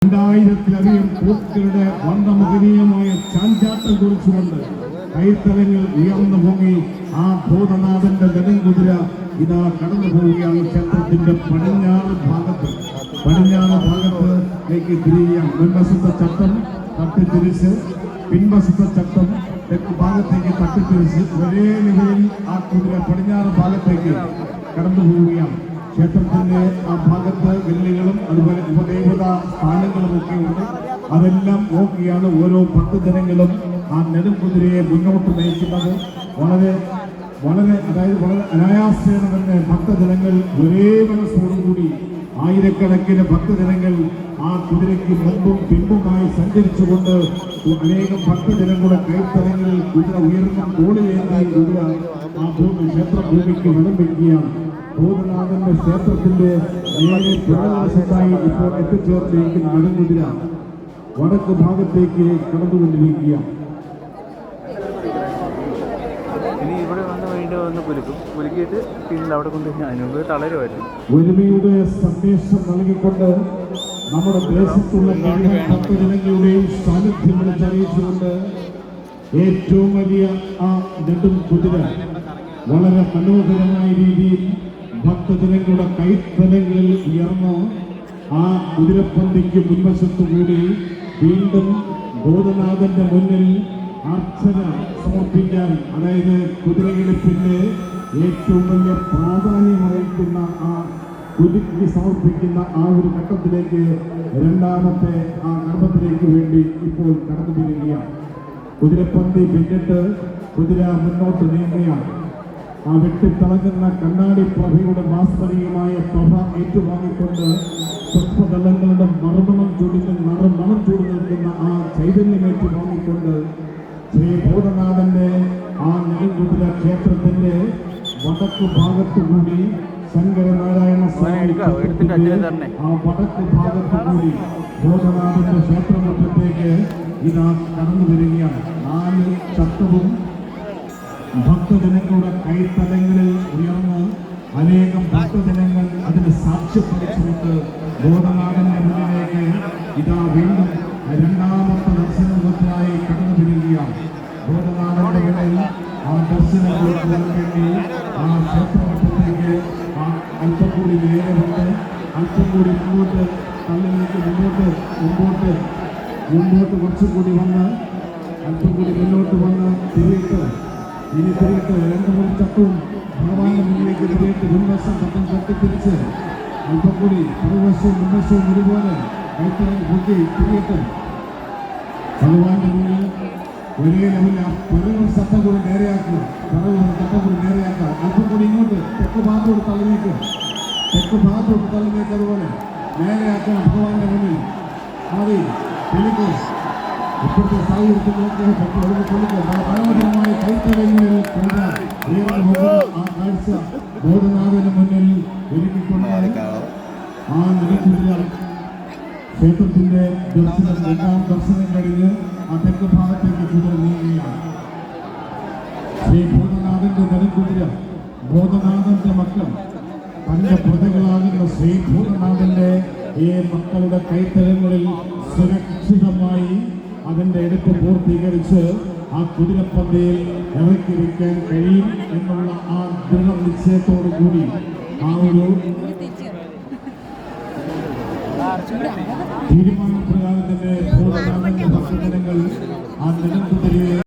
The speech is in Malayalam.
2000-ലധികം പൂക്കളുടെ വർണ്ണമുഖനീയമായ ചാഞ്ചാട്ടം കുറിച്ചുകൊണ്ട് കൈത്തലങ്ങൾ ഉയർന്നു പൊങ്ങി ആ ഭൂതനാഥന്റെ നെടുങ്കുതിര ഇതാ കടന്നു പോവുകയാണ്. ക്ഷേത്രത്തിന്റെ പടിഞ്ഞാറ് ഭാഗത്തേക്ക് തിരിയുകയാണ്. മുൻവശത്തെ ചട്ടം തട്ടിത്തിരിച്ച് പിൻവശത്തെ ചട്ടം തെക്ക് ഭാഗത്തേക്ക് തട്ടിത്തിരിച്ച് ഒരേ നിലയിൽ ആ കുതിര പടിഞ്ഞാറ് ഭാഗത്തേക്ക് കടന്നു പോവുകയാണ്. ക്ഷേത്രത്തിന്റെ ആ ഭാഗത്ത് വെല്ലുകളും അതുപോലെ ഉപദേവതാ സ്ഥാനങ്ങളും ഒക്കെ ഉണ്ട്. അതെല്ലാം നോക്കിയാണ് ഓരോ ഭക്തജനങ്ങളും ആ നെടുംകുതിരയെ മുന്നോട്ട് നയിക്കുന്നത്. വളരെ അനായാസേന തന്നെ ഭക്തജനങ്ങൾ ഒരേ മനസ്സോടുകൂടി ആയിരക്കണക്കിന് ഭക്തജനങ്ങൾ ആ കുതിരയ്ക്ക് മുമ്പും പിമ്പുമായി സഞ്ചരിച്ചുകൊണ്ട് അനേകം ഭക്തജനങ്ങളുടെ കൈത്തലങ്ങളിൽ കുതിര ഉയർന്ന തോളിലേന്തി കുതിര ആ ക്ഷേത്രഭൂമിക്ക് വലം വയ്ക്കുകയാണ്. ഭൂതനാഥന്റെ ക്ഷേത്രത്തിന്റെ നേരെ പുറകുവശത്തായി ഇപ്പോൾ എത്തിച്ചേർന്നിരിക്കുന്ന നെടുംകുതിര വടക്ക് ഭാഗത്തേക്ക് കടന്നുകൊണ്ടിരിക്കുകയാണ്. ഒരുമയുടെ സന്ദേശം നൽകിക്കൊണ്ട് നമ്മുടെ ദേശത്തുള്ള ഭക്തജനങ്ങളുടെയും സാന്നിധ്യം വിളിച്ചറിയിച്ചുകൊണ്ട് ഏറ്റവും വലിയ ആ നെടും കുതിര വളരെ മനോഹരമായ രീതിയിൽ ഭക്തജനങ്ങളുടെ കൈത്തലങ്ങളിൽ ഉയർന്ന് ആ കുതിരപ്പന്തിക്ക് മുൻവശത്തുകൂടി വീണ്ടും ഭൂതനാഥന്റെ മുന്നിൽ അർച്ചന സമർപ്പിക്കാൻ, അതായത് കുതിരയെടുപ്പിന്റെ ഏറ്റവും വലിയ പ്രാധാന്യമായിരിക്കുന്ന ആ കുതിരയ്ക്ക് സമർപ്പിക്കുന്ന ആ ഒരു ഘട്ടത്തിലേക്ക് രണ്ടാമത്തെ ആ കർമ്മത്തിലേക്ക് വേണ്ടി ഇപ്പോൾ കടന്നു വരികയാണ്. കുതിരപ്പന്തി പിന്നിട്ട് കുതിര മുന്നോട്ട് നീങ്ങുകയാണ്. ആ വെട്ടിത്തിളങ്ങുന്ന കണ്ണാടി പ്രഭയുടെ മാസ്മരീയമായ പ്രഭ ഏറ്റുവാങ്ങിക്കൊണ്ട് പുഷ്പദളങ്ങളുടെ മണം ചൂടി നിൽക്കുന്ന ആ ചൈതന്യമേറ്റു വാങ്ങിക്കൊണ്ട് ശ്രീ ഭൂതനാഥന്റെ ആ നെടുംകുതിര ക്ഷേത്രത്തിന്റെ വടക്ക് ഭാഗത്തുകൂടി ശങ്കരനാരായണ സ്വാമി ആ വടക്ക് ഭാഗത്തുകൂടി ഭൂതനാഥന്റെ ക്ഷേത്രമുറ്റത്തേക്ക് ഇതാ കടന്നു വരികയാണ്. 4 ചട്ടവും ഭക്തജനങ്ങളുടെ കൈത്തലങ്ങളിൽ ഉയർന്ന് അനേകം ഭക്തജനങ്ങൾ അതിന് സാക്ഷ്യപ്പെടുത്തിയിട്ട് ഭൂതനാഥന്റെ മുന്നിലേക്ക് ഇതാ വീണ്ടും രണ്ടാമത്തെ ദർശനത്തിനായി കടന്നു വരികയാണ്. ഭൂതനാഥന്റെ മുന്നിൽ ആ ദർശനം കൊടുക്കുവാൻ വേണ്ടി ആ ക്ഷേത്രമറ്റത്തേക്ക് അല്പം കൂടി നേരെ വന്ന് അല്പം കൂടി മുന്നോട്ട് മുമ്പോട്ട് കുറച്ചുകൂടി വന്ന് അല്പം കൂടി മുന്നോട്ട് വന്ന് തിരിയിട്ട് 2-3 ചട്ടവും ഭഗവാന്റെ മുന്നിലേക്ക് തിരിയിട്ട് മുൻവശം തട്ടം തട്ടിത്തിരിച്ച് അല്പം കൂടി പുറവശവും മുൻവശവും ഒരുപോലെ കൈത്തലം പൊക്കി തിരിയിട്ട് ഭഗവാന്റെ മുന്നിൽ ഒരേ ലെവലിൽ ആ പിറകു ചട്ടം കൂടി നേരെയാക്കുക. അല്പം കൂടി ഇങ്ങോട്ട് തെക്ക് ഭാഗത്തോട് തള്ളിനേക്ക് അതുപോലെ നേരെയാക്കണം ഭഗവാന്റെ മുന്നിൽ. മതി തെളിക്ക് ഇപ്പോഴത്തെ സാഹചര്യത്തിൽ മനോഹരമായ കൈത്തലങ്ങളിൽ ആ കാഴ്ച ഭൂതനാഥന് മുന്നിൽ ഒരുക്കിക്കൊണ്ട് ആ നെടുംകുതിര ക്ഷേത്രത്തിന്റെ രണ്ടാം ദർശനം കഴിഞ്ഞ് ആ തെക്ക് ഭാഗത്തേക്ക് കുതിര നീങ്ങുകയാണ്. ശ്രീ ഭൂതനാഥന്റെ നെടുംകുതിര ഭൂതനാഥന്റെ മക്കൾ തന്റെ പ്രതികളാകുന്ന ശ്രീ ഭൂതനാഥന്റെ ഈ മക്കളുടെ കൈത്തലങ്ങളിൽ സുരക്ഷിതമായി അതിന്റെ എടുപ്പ് പൂർത്തീകരിച്ച് ആ കുതിരപ്പന്തയിൽ ഇറക്കി വയ്ക്കാൻ കഴിയും എന്നുള്ള ആ ദൃഢനിശ്ചയത്തോടു കൂടി ആ ഒരു തീരുമാനപ്രകാരം തന്നെ ഭൂതനാഥന്റെ ഭക്തജനങ്ങൾ ആ നെടുംകുതിരയെ